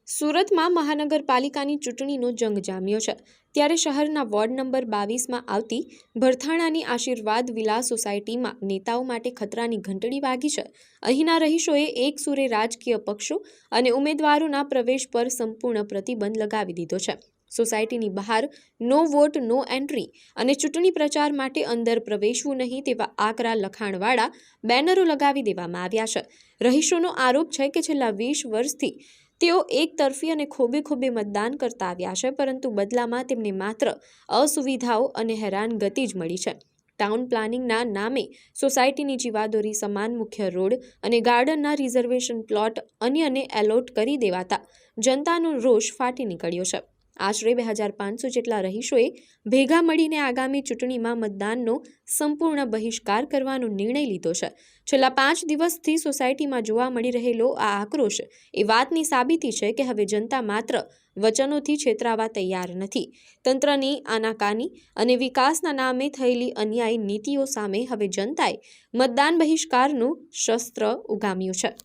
સુરતમાં મહાનગરપાલિકાની ચૂંટણીનો જંગ જામ્યો છે ત્યારે શહેરના વોર્ડ નંબર 22માં આવતી ભરથાણાની આશીર્વાદ વિલાસ સોસાયટીમાં નેતાઓ માટે ખતરાની ઘંટડી વાગી છે। અહીંના રહીશોએ એક સુરે રાજકીય પક્ષો અને ઉમેદવારોના પ્રવેશ પર સંપૂર્ણ પ્રતિબંધ લગાવી દીધો છે। સોસાયટીની બહાર નો વોટ નો એન્ટ્રી અને ચૂંટણી પ્રચાર માટે અંદર પ્રવેશવું નહીં તેવા આકરા લખાણવાળા બેનરો લગાવી દેવામાં આવ્યા છે। રહીશોનો આરોપ છે કે છેલ્લા 20 વર્ષથી તેઓ એકતરફી અને ખોબે મતદાન કરતા આવ્યા છે, પરંતુ બદલામાં તેમને માત્ર અસુવિધાઓ અને હેરાનગતિ જ મળી છે। ટાઉન પ્લાનિંગના નામે સોસાયટીની જીવાદોરી સમાન મુખ્ય રોડ અને ગાર્ડનના રિઝર્વેશન પ્લોટ અન્યને એલોટ કરી દેવાતા જનતાનો રોષ ફાટી નીકળ્યો છે। આશરે 2500 જેટલા રહીશોએ ભેગા મળીને આગામી ચૂંટણીમાં મતદાનનો સંપૂર્ણ બહિષ્કાર કરવાનો નિર્ણય લીધો છે। છેલ્લા 5 દિવસથી સોસાયટીમાં જોવા મળી રહેલો આ આક્રોશ એ વાતની સાબિતી છે કે હવે જનતા માત્ર વચનોથી છેતરાવા તૈયાર નથી। તંત્રની આનાકાની અને વિકાસના નામે થયેલી અન્યાયી નીતિઓ સામે હવે જનતાએ મતદાન બહિષ્કારનું શસ્ત્ર ઉગામ્યું છે।